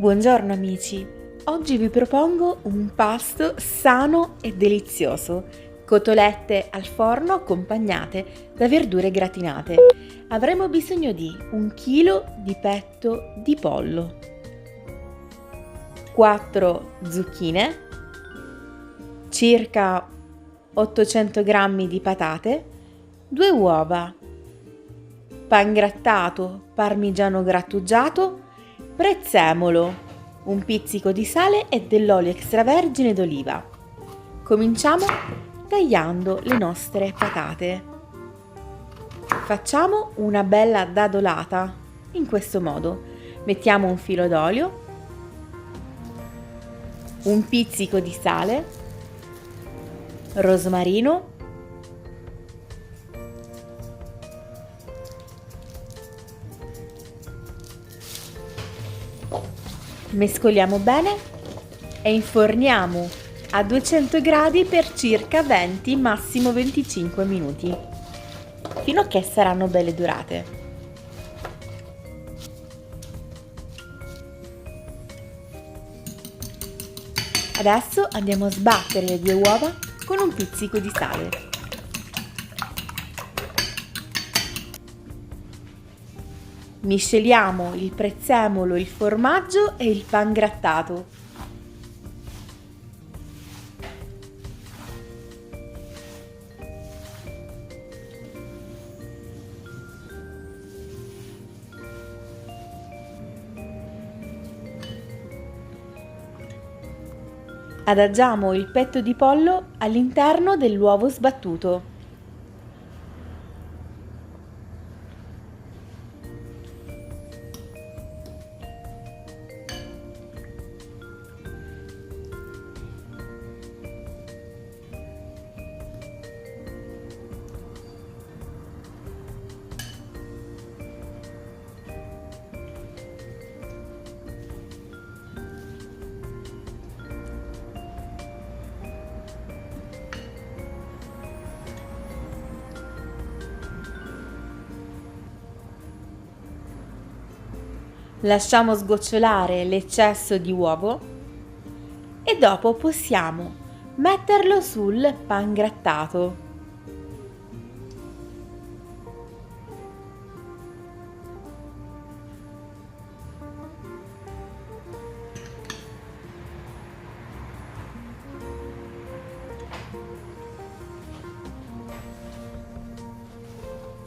Buongiorno amici, oggi vi propongo un pasto sano e delizioso, cotolette al forno accompagnate da verdure gratinate. Avremo bisogno di 1 chilo di petto di pollo, 4 zucchine, circa 800 g di patate, 2 uova, pangrattato, parmigiano grattugiato, prezzemolo, un pizzico di sale e dell'olio extravergine d'oliva. Cominciamo tagliando le nostre patate. Facciamo una bella dadolata in questo modo. Mettiamo un filo d'olio, un pizzico di sale, rosmarino, mescoliamo bene e inforniamo a 200 gradi per circa 20, massimo 25 minuti, fino a che saranno belle dorate. Adesso andiamo a sbattere le 2 uova con un pizzico di sale. Misceliamo il prezzemolo, il formaggio e il pangrattato. Adagiamo il petto di pollo all'interno dell'uovo sbattuto. Lasciamo sgocciolare l'eccesso di uovo e dopo possiamo metterlo sul pangrattato.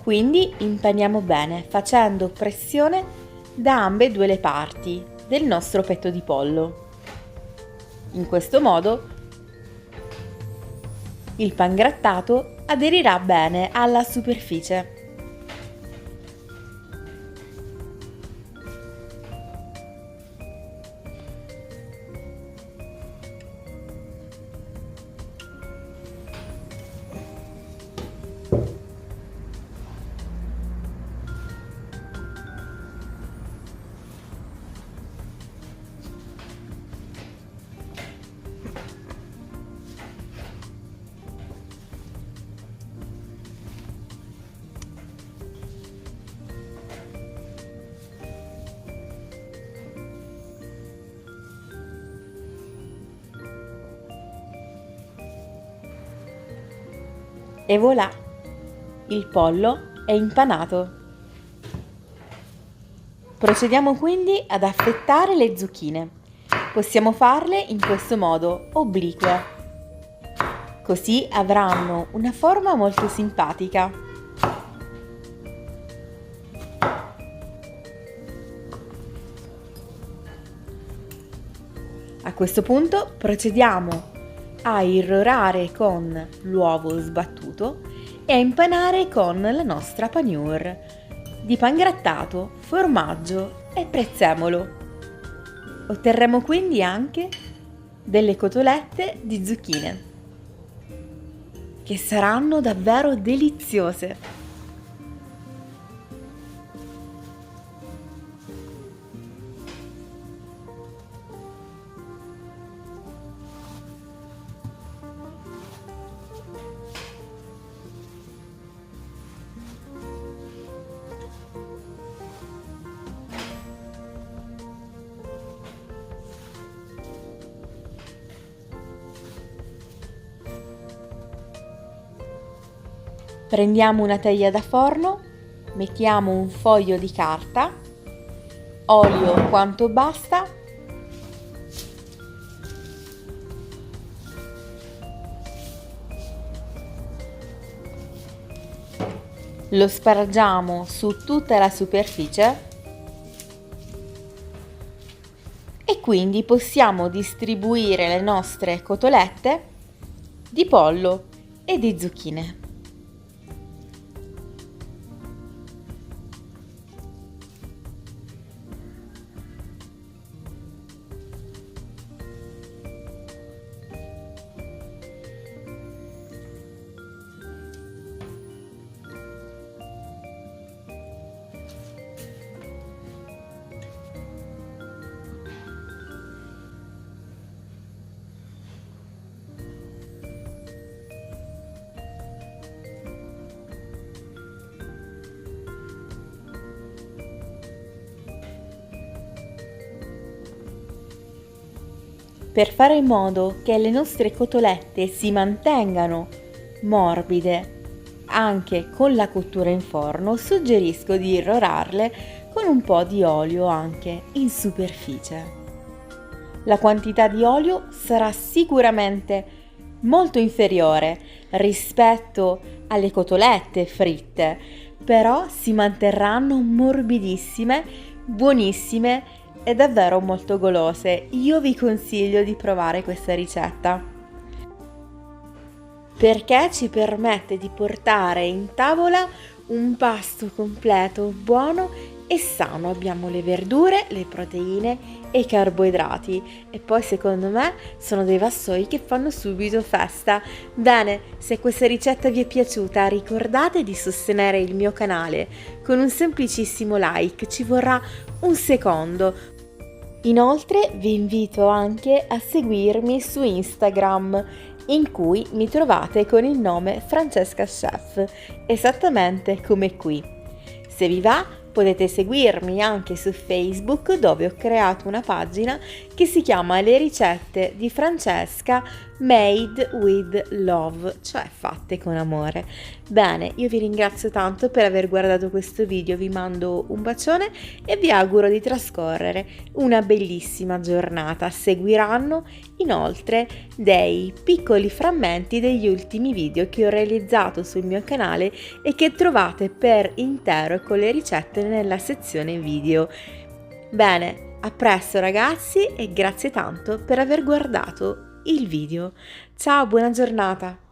Quindi impaniamo bene facendo pressione da ambedue le parti del nostro petto di pollo. In questo modo il pangrattato aderirà bene alla superficie. E voilà! Il pollo è impanato. Procediamo quindi ad affettare le zucchine. Possiamo farle in questo modo, oblique. Così avranno una forma molto simpatica. A questo punto procediamo a irrorare con l'uovo sbattuto e a impanare con la nostra panure di pangrattato, formaggio e prezzemolo. Otterremo quindi anche delle cotolette di zucchine che saranno davvero deliziose. Prendiamo una teglia da forno, mettiamo un foglio di carta, olio quanto basta, lo spargiamo su tutta la superficie e quindi possiamo distribuire le nostre cotolette di pollo e di zucchine. Per fare in modo che le nostre cotolette si mantengano morbide anche con la cottura in forno, suggerisco di irrorarle con un po' di olio anche in superficie. La quantità di olio sarà sicuramente molto inferiore rispetto alle cotolette fritte, però si manterranno morbidissime, buonissime e davvero molto golose. Io vi consiglio di provare questa ricetta perché ci permette di portare in tavola un pasto completo, buono e sano. Abbiamo le verdure, le proteine e i carboidrati e poi secondo me sono dei vassoi che fanno subito festa. Bene, se questa ricetta vi è piaciuta ricordate di sostenere il mio canale con un semplicissimo like, ci vorrà un secondo. Inoltre vi invito anche a seguirmi su Instagram, in cui mi trovate con il nome Francesca Chef, esattamente come qui. Se vi va, potete seguirmi anche su Facebook, dove ho creato una pagina che si chiama Le ricette di Francesca Made with Love, cioè fatte con amore. Bene, io vi ringrazio tanto per aver guardato questo video, vi mando un bacione e vi auguro di trascorrere una bellissima giornata. Seguiranno inoltre dei piccoli frammenti degli ultimi video che ho realizzato sul mio canale e che trovate per intero con le ricette nella sezione video. Bene, a presto ragazzi e grazie tanto per aver guardato il video. Ciao, buona giornata!